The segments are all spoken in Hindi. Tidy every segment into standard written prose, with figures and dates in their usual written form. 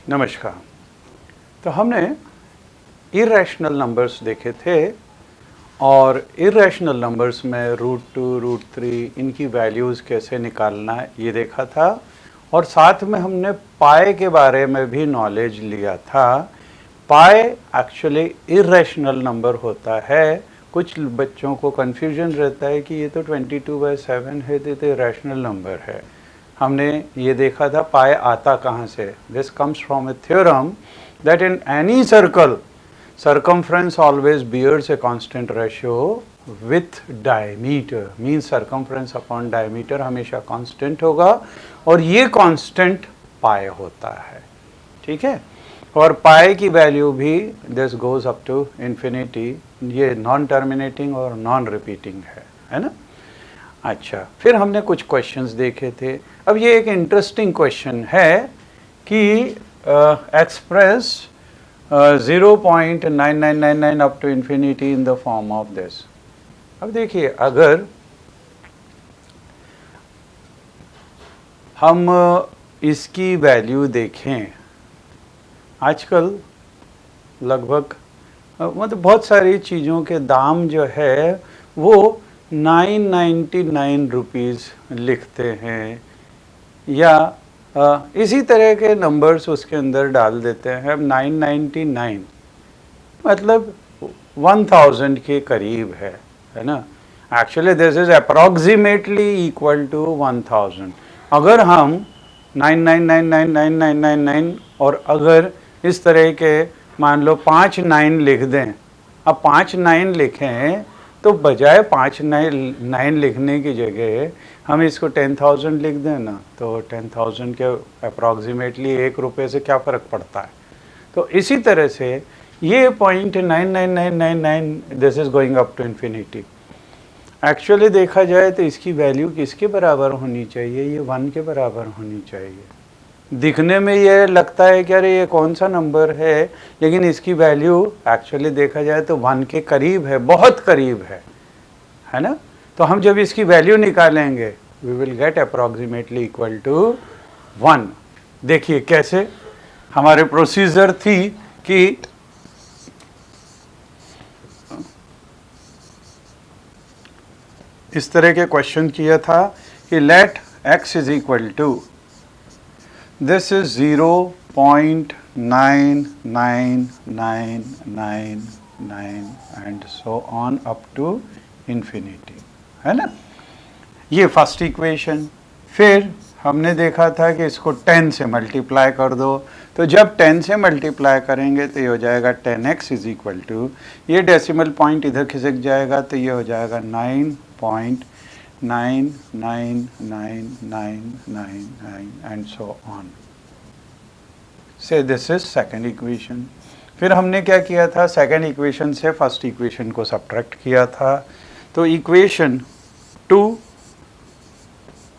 नमस्कार। तो हमने इरेशनल नंबर्स देखे थे और इरेशनल नंबर्स में √2, √3 इनकी वैल्यूज़ कैसे निकालना है ये देखा था और साथ में हमने पाई के बारे में भी नॉलेज लिया था। पाई एक्चुअली इरेशनल नंबर होता है। कुछ बच्चों को कन्फ्यूजन रहता है कि ये तो 22/7 है, तो इरेशनल नंबर है। हमने ये देखा था पाई आता कहाँ से। This comes from A theorem that in any circle circumference always bears a constant ratio with diameter, means circumference upon diameter हमेशा constant होगा और ये constant पाई होता है। ठीक है, और पाई की वैल्यू भी this goes up to infinity, ये नॉन टर्मिनेटिंग और नॉन रिपीटिंग है ना। अच्छा, फिर हमने कुछ क्वेश्चंस देखे थे। अब ये एक इंटरेस्टिंग क्वेश्चन है कि express 0.9999 up to infinity in the form of this. अब देखिए, अगर हम इसकी वैल्यू देखें, आजकल लगभग मतलब बहुत सारी चीज़ों के दाम जो है वो 999 रुपीज़ लिखते हैं या इसी तरह के नंबर्स उसके अंदर डाल देते हैं। अब 999 मतलब 1000 के करीब है ना। Actually this is approximately equal to 1000। अगर हम 9999999 और अगर इस तरह के मान लो 5 9 लिख दें, अब 5 9 लिखें तो बजाय 5 9 लिखने की जगह हम इसको 10,000 लिख दें ना, तो 10,000 के अप्रॉक्सीमेटली ₹1 से क्या फ़र्क पड़ता है। तो इसी तरह से ये 0.99999 this is going up to infinity. Actually देखा जाए तो इसकी वैल्यू किसके बराबर होनी चाहिए, ये 1 के बराबर होनी चाहिए। दिखने में ये लगता है कि अरे ये कौन सा नंबर है, लेकिन इसकी वैल्यू एक्चुअली देखा जाए तो 1 के करीब है, बहुत करीब है ना। तो हम जब इसकी वैल्यू निकालेंगे we will get approximately equal to 1। देखिए कैसे हमारे प्रोसीजर थी कि इस तरह के क्वेश्चन किया था कि let x is equal to this is 0.99999 and so on up to infinity, है ना। ये फर्स्ट इक्वेशन। फिर हमने देखा था कि इसको 10 से मल्टीप्लाई कर दो, तो जब 10 से मल्टीप्लाई करेंगे तो ये हो जाएगा 10x इज इक्वल टू, ये डेसिमल पॉइंट इधर खिसक जाएगा तो ये हो जाएगा 9.99999 एंड सो ऑन। से दिस इज सेकेंड इक्वेशन। फिर हमने क्या किया था, सेकेंड इक्वेशन से फर्स्ट इक्वेशन को सब्ट्रैक्ट किया था, तो equation 2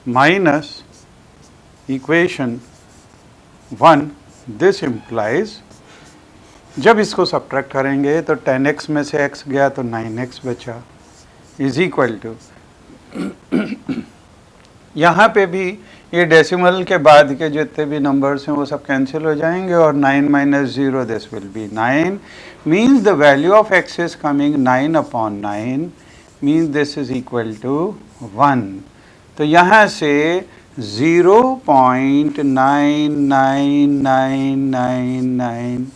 minus equation 1 this implies, जब इसको सब्ट्रैक्ट करेंगे तो 10x में से x गया तो 9x बचा, इज इक्वल टू यहाँ पे भी ये डेसिमल के बाद के जितने भी नंबर्स हैं वो सब कैंसिल हो जाएंगे और 9 - 0 this will be 9, means the value of x is coming 9/9, means this is equal to 1। तो यहाँ से 0.99999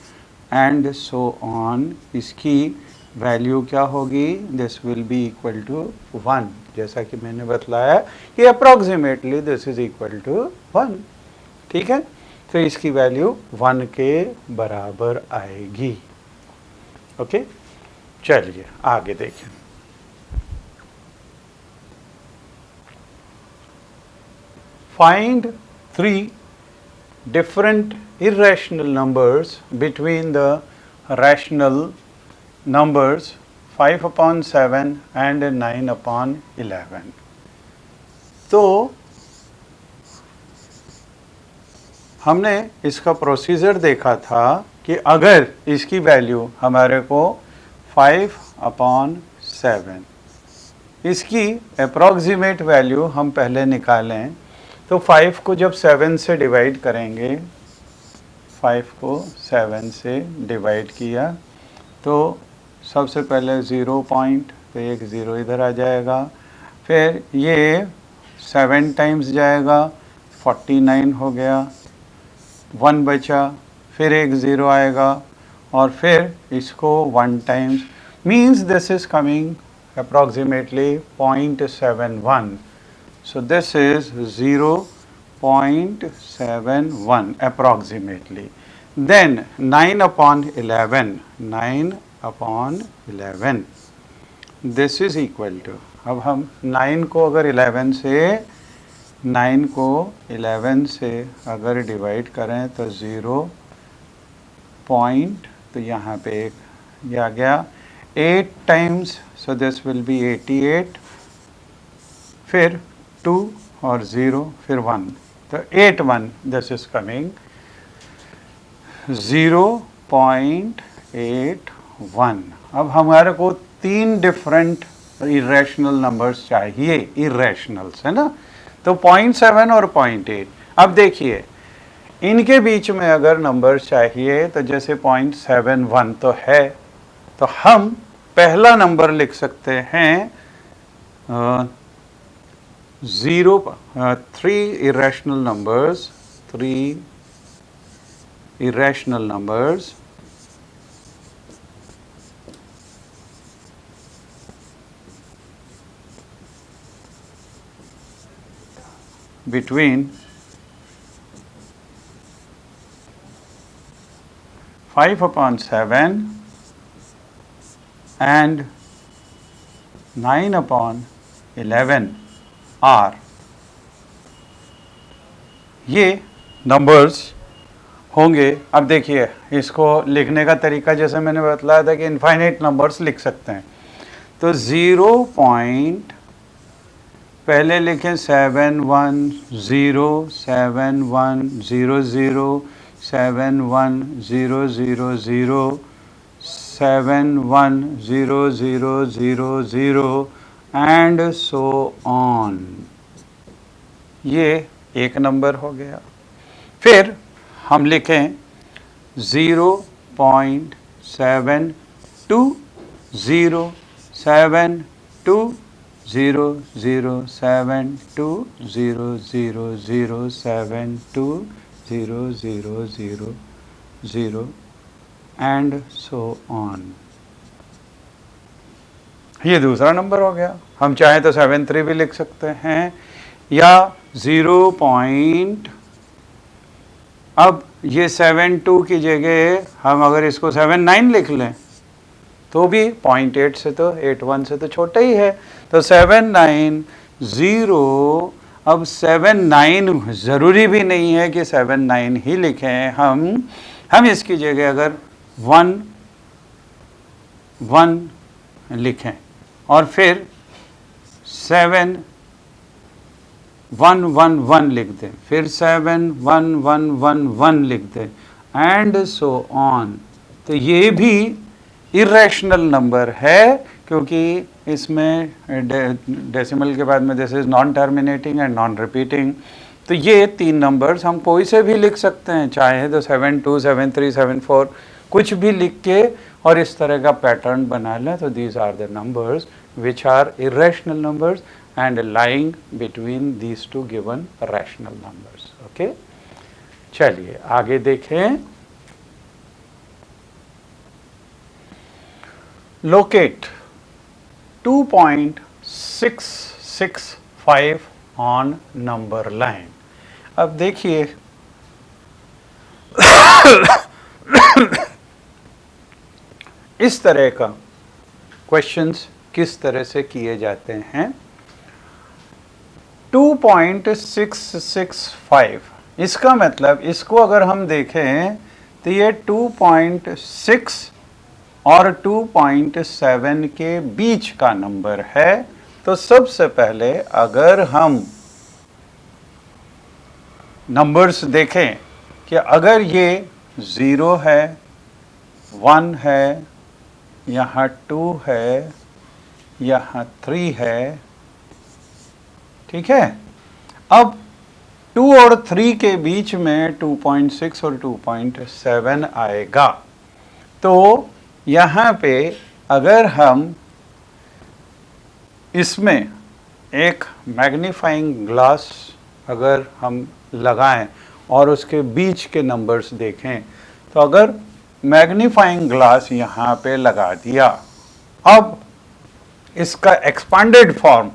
एंड सो ऑन, इसकी वैल्यू क्या होगी, this will be equal to 1। जैसा कि मैंने बतलाया कि approximately this is equal to 1। ठीक है, तो इसकी वैल्यू 1 के बराबर आएगी। ओके, चलिए आगे देखें। Find 3 different irrational numbers between the rational numbers 5/7 and 9/11। तो हमने इसका प्रोसीजर देखा था कि अगर इसकी वैल्यू हमारे को 5/7, इसकी अप्रॉक्सीमेट वैल्यू हम पहले निकालें तो 5 को जब 7 से डिवाइड करेंगे 5 को 7 से डिवाइड किया तो सबसे पहले 0 पॉइंट, तो एक 0 इधर आ जाएगा, फिर ये 7 टाइम्स जाएगा 49 हो गया, 1 बचा, फिर एक 0 आएगा और फिर इसको 1 times, means this is coming approximately 0.71. So this is 0.71 approximately. Then 9 upon 11, 9 upon 11, this is equal to, अब हम 9 को अगर 11 से अगर डिवाइड करें तो 0 पॉइंट, तो यहाँ पे एक ये आ गया, 8 times, so this will be 88, फिर 2 और 0, फिर 1, तो 81, this is coming 0.81. अब हमारे को 3 डिफरेंट इरेशनल नंबर्स चाहिए, इरेशनल्स है ना, तो 0.7 और 0.8. अब देखिए इनके बीच में अगर नंबर्स चाहिए तो जैसे 0.71 तो है, तो हम पहला नंबर लिख सकते हैं 3 irrational numbers, 3 irrational numbers between 5/7 and 9/11 are, ये नंबर्स होंगे. अब देखिए इसको लिखने का तरीका जैसे मैंने बतलाया था कि इनफाइनाइट नंबर्स लिख सकते हैं. तो 0 पॉइंट पहले लिखें 7 1 0 7 1 0 0 7 1 0 0 0 7 1 0 0 0 0 एंड सो ऑन. ये एक नंबर हो गया. फिर हम लिखें 0.72 0 7 2 0 0 7 2 0 0 0 7 2 0 0 0 0 एंड सो ऑन. ये दूसरा नंबर हो गया. हम चाहें तो 73 भी लिख सकते हैं या 0 पॉइंट, अब ये 72 की जगह हम अगर इसको 79 लिख लें तो भी 0.8 से तो 81 से तो छोटा ही है, तो 79 0. अब 79 ज़रूरी भी नहीं है कि 79 ही लिखें, हम इसकी जगह अगर 1 1 लिखें और फिर 7 1 1 1 लिख दें, फिर 7 1 1 1 1 लिख दें एंड सो ऑन. तो ये भी इरेशनल नंबर है क्योंकि इसमें डेसिमल के बाद में this is non terminating and non repeating. तो ये 3 नंबर्स हम कोई से भी लिख सकते हैं, चाहे तो 72 73 74 कुछ भी लिख के और इस तरह का पैटर्न बना लें. तो these are the numbers which are irrational numbers and lying between these two given rational numbers. Okay, चलिए आगे देखें. Locate 2.665 on number line. अब देखिए इस तरह का क्वेश्चंस किस तरह से किए जाते हैं. 2.665, इसका मतलब इसको अगर हम देखें तो ये 2.6 और 2.7 के बीच का नंबर है. तो सबसे पहले अगर हम नंबर्स देखें कि अगर ये 0 है, 1 है, यहाँ 2 है, यहाँ 3 है, ठीक है. अब 2 और 3 के बीच में 2.6 और 2.7 आएगा। तो यहाँ पे अगर हम इसमें एक मैग्नीफाइंग ग्लास अगर हम लगाएं और उसके बीच के नंबर्स देखें, तो अगर मैग्नीफाइंग ग्लास यहाँ पे लगा दिया, अब इसका एक्सपांडेड फॉर्म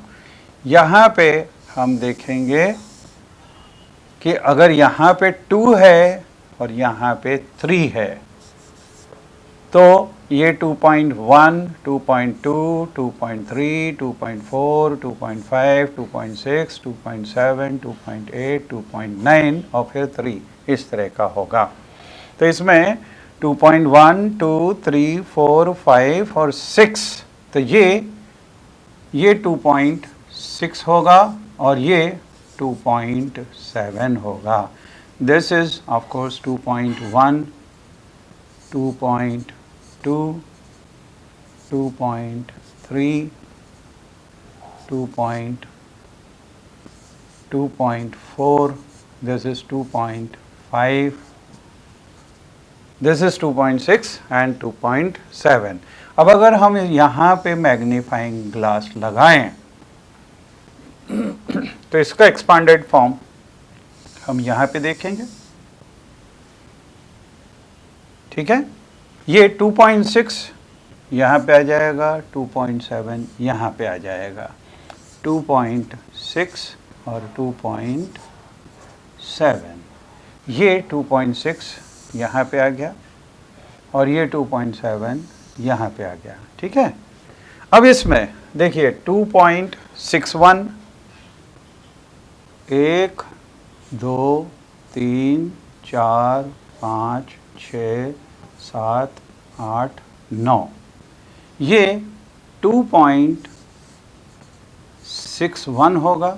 यहाँ पे हम देखेंगे कि अगर यहाँ पे 2 है और यहाँ पे 3 है, तो ये 2.1, 2.2, 2.3, 2.4, 2.5, 2.6, 2.7, 2.8, 2.9 और फिर 3 इस तरह का होगा। तो इसमें 2.1, 2, 3, 4, 5 और 6, तो ये 2.6 होगा और ये 2.7 होगा। This is of course 2.1, 2.2, 2.3, 2.4, this is 2.5, this is 2.6 and 2.7। अब अगर हम यहाँ पे मैग्नीफाइंग ग्लास लगाएं तो इसका एक्सपांडेड फॉर्म हम यहाँ पे देखेंगे, ठीक है। ये 2.6 यहाँ पे आ जाएगा, 2.7 यहाँ पे आ जाएगा, 2.6 और 2.7, ये 2.6 यहाँ पे आ गया और ये 2.7 यहाँ पे आ गया, ठीक है। अब इसमें देखिए 2.61, 1, 2, 3, 4, 5, 6, 7, 8, 9, ये 2.61 होगा,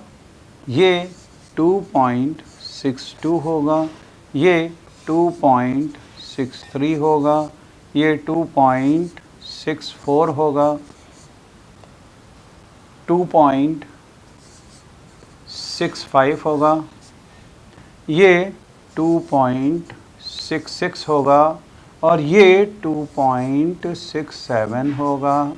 ये 2.62 होगा, ये 2.63 होगा, ये 2.64 होगा, 2.65 होगा, ये 2.66 होगा और ये 2.67 होगा,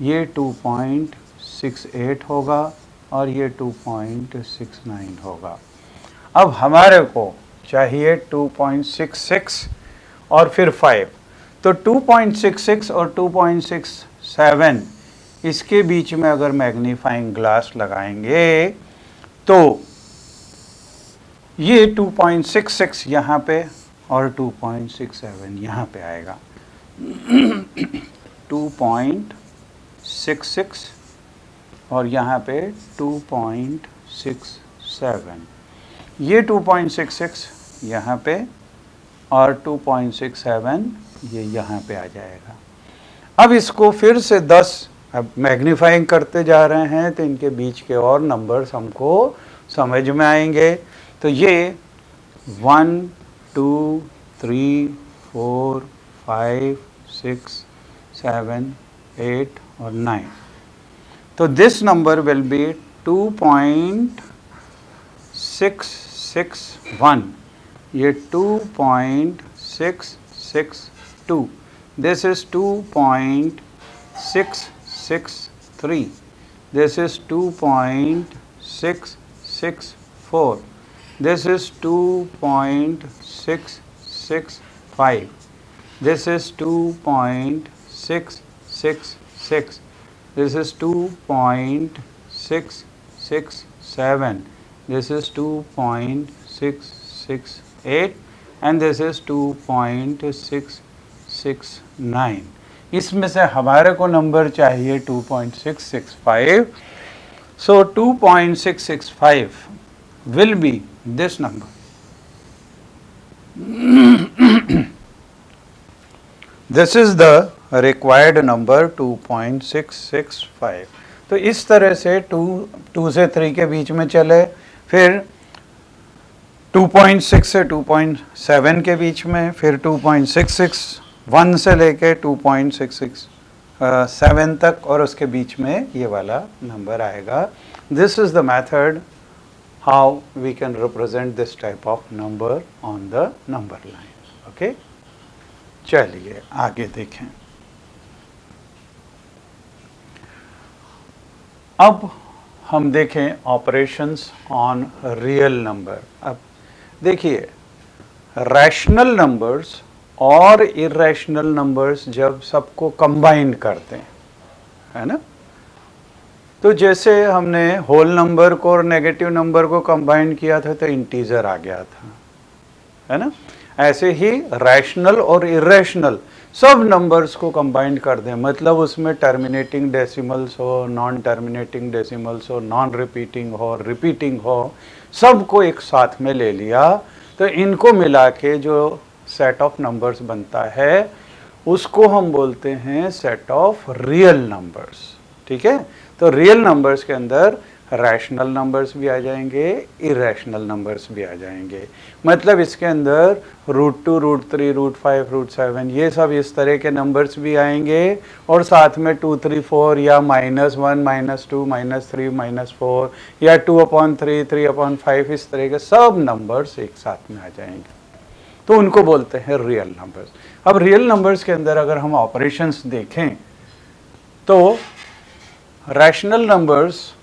ये 2.68 होगा और ये 2.69 होगा। अब हमारे को चाहिए 2.66 और फिर 5, तो 2.66 और 2.67 इसके बीच में अगर मैग्नीफाइंग ग्लास लगाएंगे तो ये 2.66 यहाँ पे और 2.67 यहाँ पे आएगा। 2.66 और यहाँ पे 2.67, ये 2.66 यहाँ पे और 2.67 ये यहाँ पे आ जाएगा। अब इसको फिर से 10 अब मैग्नीफाइंग करते जा रहे हैं तो इनके बीच के और नंबर्स हमको समझ में आएंगे। तो ये 1, 2, 3, 4, 5, 6, 7, 8 और 9, तो दिस नंबर विल बी 2.661, ये 2.662, this is 2.663, this is 2.664, this is 2.665, this is 2.666, this is 2.667, this is 2.668 and this is 2.669। इसमें से हमारे को नंबर चाहिए 2.665, so 2.665 will be this number। This is the required number 2.665। तो इस तरह से 2 से 3 के बीच में चले, फिर 2.6 से 2.7 के बीच में, फिर 2.661 से लेके 2.667 तक और उसके बीच में ये वाला नंबर आएगा। This is the method how we can represent this type of number on the number line. Okay, चलिए आगे देखें. अब हम देखें ऑपरेशंस ऑन रियल नंबर. अब देखिए, रैशनल नंबर्स और इरेशनल नंबर्स जब सबको कंबाइन करते हैं, है ना, तो जैसे हमने होल नंबर को और नेगेटिव नंबर को कंबाइन किया था तो इंटीजर आ गया था, है ना, ऐसे ही रैशनल और इरेशनल सब नंबर्स को कंबाइन कर दें, मतलब उसमें टर्मिनेटिंग डेसिमल्स हो, नॉन टर्मिनेटिंग डेसिमल्स हो, नॉन रिपीटिंग हो, रिपीटिंग हो, सबको एक साथ में ले लिया, तो इनको मिला के जो सेट ऑफ नंबर्स बनता है उसको हम बोलते हैं सेट ऑफ रियल नंबर्स. ठीक है, तो रियल नंबर्स के अंदर रैशनल नंबर्स भी आ जाएंगे, इरेशनल नंबर्स भी आ जाएंगे. मतलब इसके अंदर √2, √3, √5, √7 ये सब इस तरह के नंबर्स भी आएंगे, और साथ में 2, 3, 4 या -1, -2, -3, -4 या 2/3, 3/5 इस तरह के सब नंबर्स एक साथ में आ जाएंगे, तो उनको बोलते हैं रियल नंबर्स. अब रियल नंबर्स के अंदर अगर हम ऑपरेशंस देखें तो rational numbers,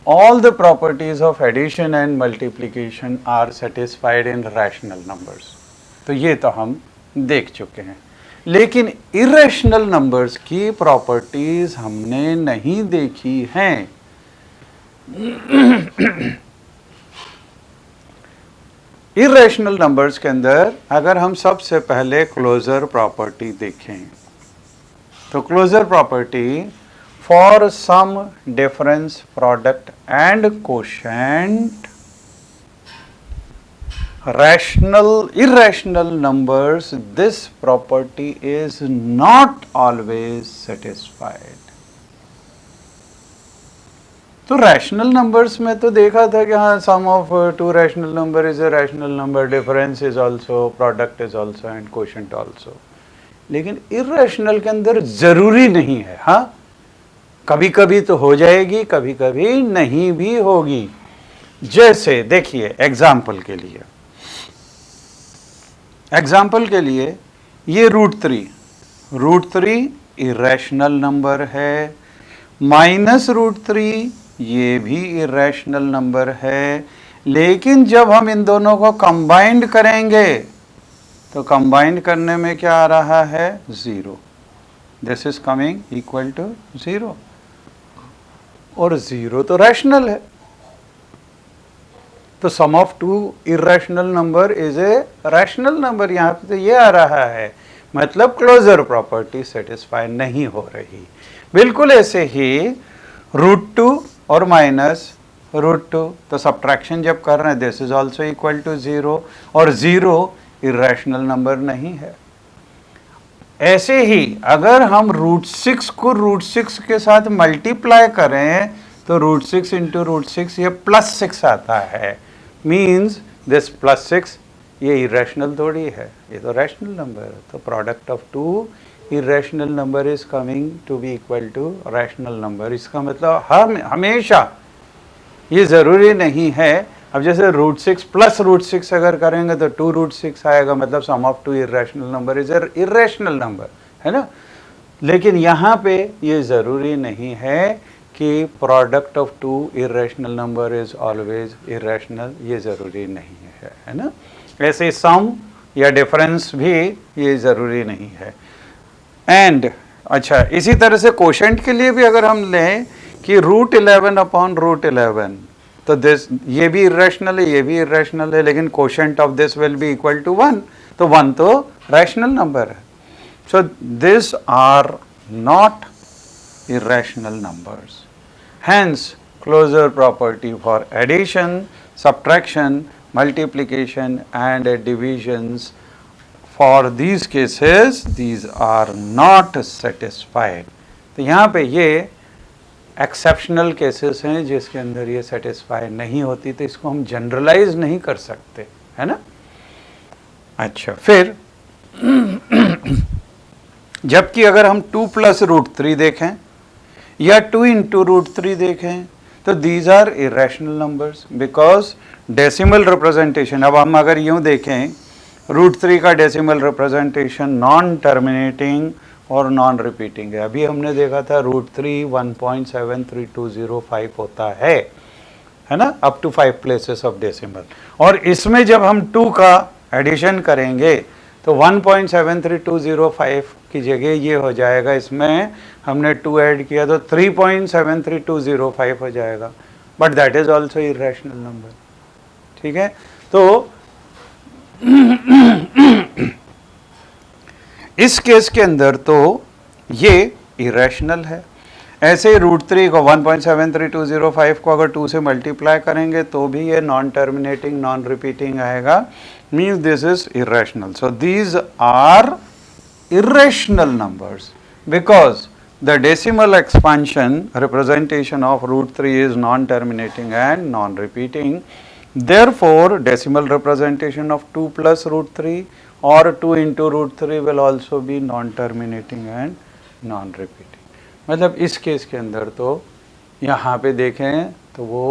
all the properties of addition and multiplication are satisfied in rational numbers. तो ये तो हम देख चुके हैं, लेकिन irrational numbers की प्रॉपर्टीज हमने नहीं देखी हैं. irrational numbers के अंदर अगर हम सबसे पहले क्लोजर प्रॉपर्टी देखें तो closure property for some difference product and quotient, rational irrational numbers, this property is not always satisfied. तो रैशनल नंबर्स में तो देखा था कि हाँ, sum of two rational number is a rational number, difference is also, product is also and quotient also. लेकिन इरेशनल के अंदर जरूरी नहीं है. हाँ, कभी कभी तो हो जाएगी, कभी कभी नहीं भी होगी. जैसे देखिए, एग्जाम्पल के लिए ये √3 इरेशनल नंबर है, -√3 ये भी इरेशनल नंबर है, लेकिन जब हम इन दोनों को कंबाइंड करेंगे तो कंबाइंड करने में क्या आ रहा है, 0. This is coming equal to 0, और 0 तो रैशनल है, तो sum of two irrational number is a rational number. यहाँ पे तो ये आ रहा है, मतलब क्लोजर प्रॉपर्टी सेटिस्फाई नहीं हो रही. बिल्कुल ऐसे ही √2 और -√2, तो सब्ट्रैक्शन जब कर रहे हैं this is also equal to 0, और 0 इरेशनल नंबर नहीं है. ऐसे ही अगर हम √6 को √6 के साथ मल्टीप्लाई करें तो √6 इंटू √6 ये +6 आता है, मीन्स दिस +6 ये इरेशनल थोड़ी है, ये तो रैशनल नंबर है. तो product of two irrational number is coming to be equal to rational number. इसका मतलब हम हमेशा, ये ज़रूरी नहीं है. अब जैसे √6 + √6 अगर करेंगे तो 2√6 आएगा, मतलब sum of two irrational number is irrational number, है ना. लेकिन यहाँ पे ये ज़रूरी नहीं है कि product of two irrational number is always irrational, ये ज़रूरी नहीं है ना. ऐसे सम या डिफरेंस भी ये ज़रूरी नहीं है. एंड अच्छा, इसी तरह से क्वोशंट के लिए भी अगर हम लें कि √11/√11, तो दिस ये भी इरेशनल है, ये भी इरेशनल है, लेकिन quotient of this will be equal to 1, तो 1 तो रैशनल नंबर है. So this are not irrational numbers. Hence, closure property for addition, subtraction, multiplication and divisions, for these cases, these are not satisfied. तो यहाँ पे ये एक्सेप्शनल केसेस हैं जिसके अंदर ये सेटिस्फाई नहीं होती, तो इसको हम जनरलाइज नहीं कर सकते, है ना. अच्छा, फिर जबकि अगर हम 2 + √3 देखें या 2 × √3 देखें तो these are irrational numbers because decimal representation, अब हम अगर यूँ देखें √3 का डेसिमल रिप्रेजेंटेशन नॉन टर्मिनेटिंग और नॉन रिपीटिंग है। अभी हमने देखा था √3 1.73205 होता है ना, up to 5 places of decimal. और इसमें जब हम 2 का एडिशन करेंगे तो 1.73205 की जगह ये हो जाएगा, इसमें हमने 2 ऐड किया तो 3.73205 हो जाएगा, but that is also irrational number. ठीक है, तो इस केस के अंदर तो ये इरेशनल है। ऐसे ही √3 को 1.73205 को अगर 2 से मल्टीप्लाई करेंगे तो भी ये नॉन टर्मिनेटिंग नॉन रिपीटिंग आएगा, means this is irrational. So these are irrational numbers because the decimal expansion representation of √3 is non-terminating and non-repeating. Therefore, decimal representation of 2 plus √3 or 2 into √3 will also be non-terminating and non-repeating. मतलब इस केस के अंदर तो यहाँ पे देखें तो वो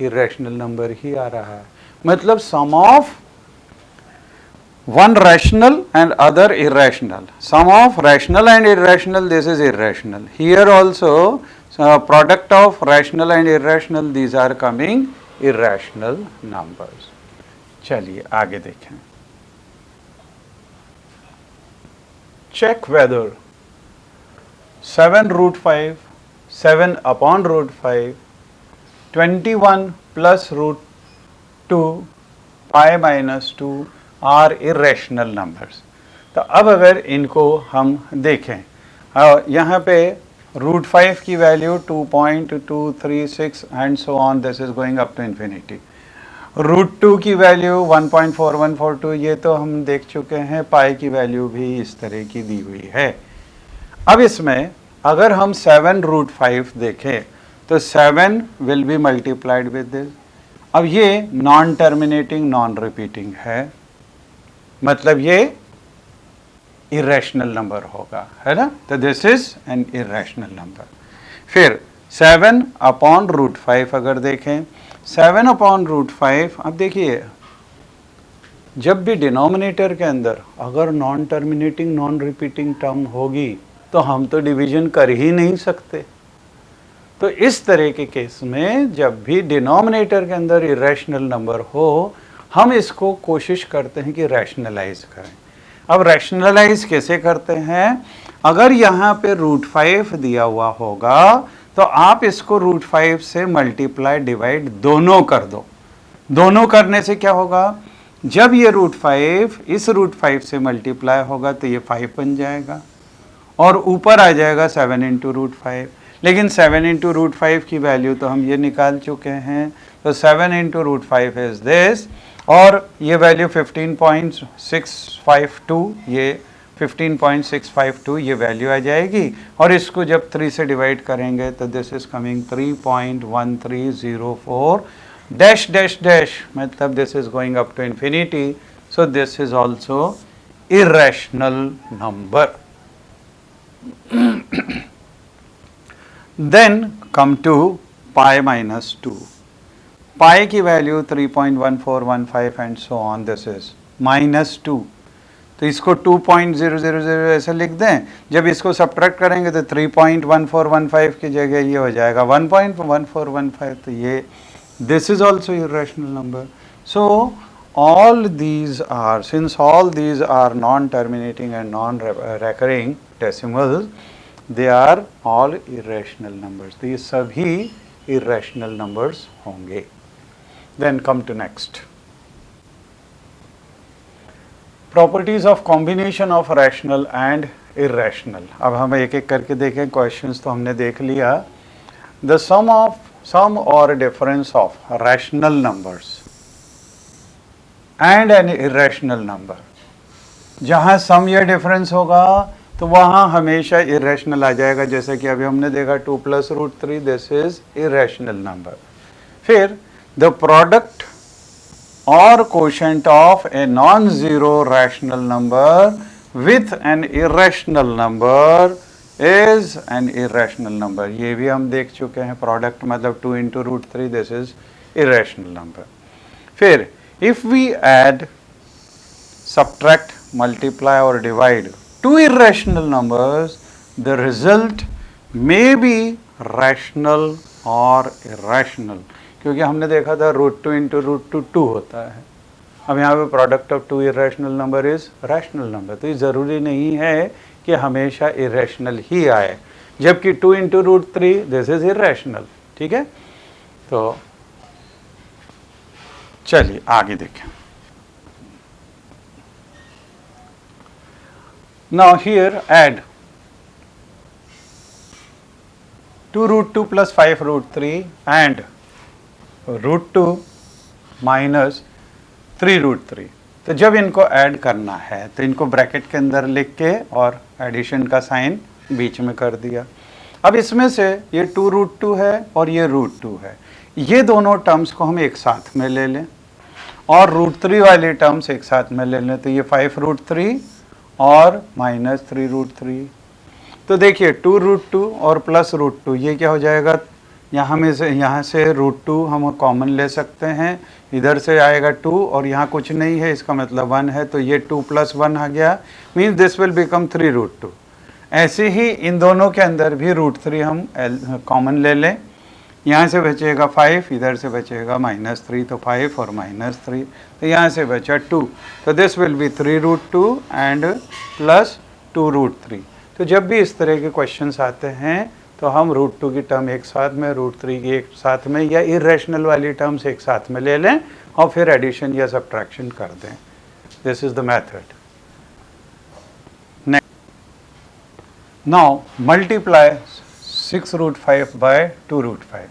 irrational number ही आ रहा है, मतलब sum of one rational and other irrational, sum of rational and irrational, this is irrational. Here also product of rational and irrational, these are coming irrational numbers. चलिए आगे देखें। Check whether 7√5, 7 upon √5, 21 plus √2, pi minus 2 are irrational numbers. तो अब अगर इनको हम देखें, यहाँ पे √5 की value 2.236 and so on, this is going up to infinity. √2 की वैल्यू 1.4142, ये तो हम देख चुके हैं। पाई की वैल्यू भी इस तरह की दी हुई है। अब इसमें अगर हम 7√5 देखें तो 7 will be multiplied with this. अब ये नॉन टर्मिनेटिंग नॉन रिपीटिंग है, मतलब ये इरेशनल नंबर होगा, है ना, तो this is an irrational number. फिर 7 अपॉन √5 अगर देखें, 7 अपॉन √5, अब देखिए जब भी डिनोमिनेटर के अंदर अगर non terminating non repeating term होगी तो हम तो डिवीजन कर ही नहीं सकते। तो इस तरह के केस में जब भी डिनोमिनेटर के अंदर इरेशनल नंबर हो, हम इसको कोशिश करते हैं कि रैशनलाइज करें। अब रैशनलाइज कैसे करते हैं, अगर यहाँ पे √5 दिया हुआ होगा तो आप इसको √5 से मल्टीप्लाई डिवाइड दोनों कर दो। दोनों करने से क्या होगा, जब ये √5 इस √5 से मल्टीप्लाई होगा तो ये 5 बन जाएगा और ऊपर आ जाएगा 7 इंटू √5। लेकिन 7 इंटू √5 की वैल्यू तो हम ये निकाल चुके हैं, तो 7 इंटू √5 इज दिस, और ये वैल्यू 15.652, ये 15.652 ये वैल्यू आ जाएगी। और इसको जब 3 से डिवाइड करेंगे तो this is coming 3.1304 dash dash dash, मतलब this is going up to infinity. So this is also irrational number. Then come to pi minus 2। पाई की value 3.1415 and so on, this is -2। तो इसको 2.000 ऐसे लिख दें। जब इसको सब्ट्रैक्ट करेंगे तो 3.1415 की जगह ये हो जाएगा 1.1415। तो ये this is also irrational number. So all these are, since all these are non-terminating and non-recurring decimals, they are all irrational numbers. these सभी irrational numbers होंगे। Then come to next. Properties of combination of rational and irrational. अब हम एक एक करके देखें। क्वेश्चंस तो हमने देख लिया। The sum or difference of rational numbers and an irrational number. जहाँ सम या डिफरेंस होगा तो वहाँ हमेशा इरेशनल आ जाएगा, जैसे कि अभी हमने देखा 2 plus √3, this is irrational number. फिर द प्रोडक्ट और quotient of a non zero rational number with an irrational number is an irrational number. ये भी हम देख चुके हैं, प्रोडक्ट मतलब 2 into root 3, this is irrational number. फिर if we add, subtract, multiply or divide two irrational numbers, the result may be rational or irrational। क्योंकि हमने देखा था रूट 2 इंटू रूट 2 2 होता है। अब यहाँ पे product of 2 irrational number is rational number, तो ये ज़रूरी नहीं है कि हमेशा इरेशनल ही आए, जबकि 2 into root 3 this is irrational. ठीक है, तो चलिए आगे देखें। Now here add 2 root 2 plus 5 root 3 and root 2 minus 3 root 3। तो जब इनको ऐड करना है तो इनको ब्रैकेट के अंदर लिख के और एडिशन का साइन बीच में कर दिया। अब इसमें से ये 2 रूट 2 है और ये रूट 2 है, ये दोनों टर्म्स को हम एक साथ में ले लें और रूट 3 वाले टर्म्स एक साथ में ले लें, तो ये 5 रूट 3 और माइनस 3 रूट 3। तो देखिए 2 रूट 2 और प्लस रूट 2, ये क्या हो जाएगा, यहाँ से रूट 2 हम कॉमन ले सकते हैं, इधर से आएगा 2 और यहाँ कुछ नहीं है, इसका मतलब 1 है, तो ये 2 प्लस 1 आ गया, means this will become 3 root 2। ऐसे ही इन दोनों के अंदर भी रूट 3 हम कॉमन ले लें, यहाँ से बचेगा 5, इधर से बचेगा -3, तो 5 और -3, तो यहाँ से बचा 2, तो this will be 3 root 2 and plus 2 root 3। तो जब भी इस तरह के क्वेश्चंस आते हैं तो हम रूट 2 की टर्म एक साथ में, रूट 3 की एक साथ में, या इरेशनल वाली टर्म्स एक साथ में ले लें और फिर एडिशन या सब्ट्रैक्शन कर दें। This is the method. Now multiply 6 root 5 by 2 root 5।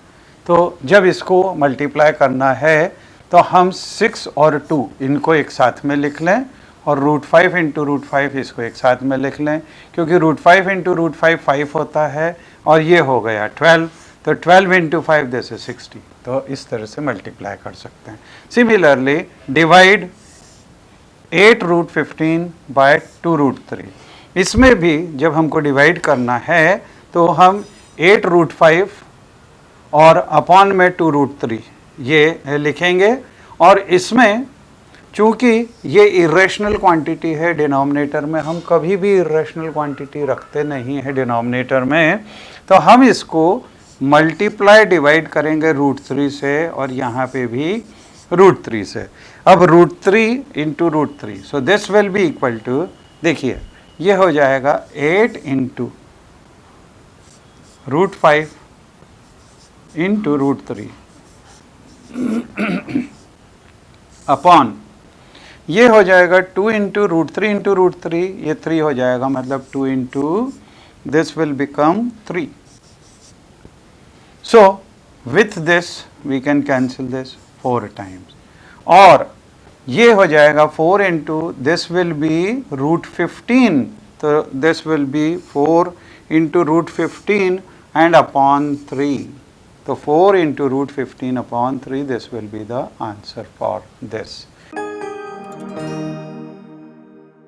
तो जब इसको मल्टीप्लाई करना है तो हम 6 और 2 इनको एक साथ में लिख लें और रूट 5 इंटू रूट 5 इसको एक साथ में लिख लें, क्योंकि रूट 5 इंटू रूट 5 होता है और ये हो गया 12, तो 12 इंटू 5 दिस इज 60। तो इस तरह से मल्टीप्लाई कर सकते हैं। Similarly divide 8 root 15 by 2 root 3। इसमें भी जब हमको डिवाइड करना है तो हम 8 रूट 5 और अपॉन में 2 रूट 3 ये लिखेंगे, और इसमें चूंकि ये इरेशनल क्वांटिटी है, डिनोमिनेटर में हम कभी भी इरेशनल क्वांटिटी रखते नहीं है डिनोमिनेटर में, तो हम इसको मल्टीप्लाई डिवाइड करेंगे रूट 3 से और यहाँ पे भी रूट 3 से। अब root 3 into root 3, so this will be equal to, देखिए ये हो जाएगा 8 into root 5 into root 3 upon, ये हो जाएगा 2 इंटू रूट 3 इंटू रूट 3, ये 3 हो जाएगा, मतलब 2 into this will become 3। So with this we can cancel this 4 times, और ये हो जाएगा 4 into this will be root 15, तो दिस विल बी 4 into root 15 and upon 3. So 4 into root 15 upon 3, this will be the answer for this.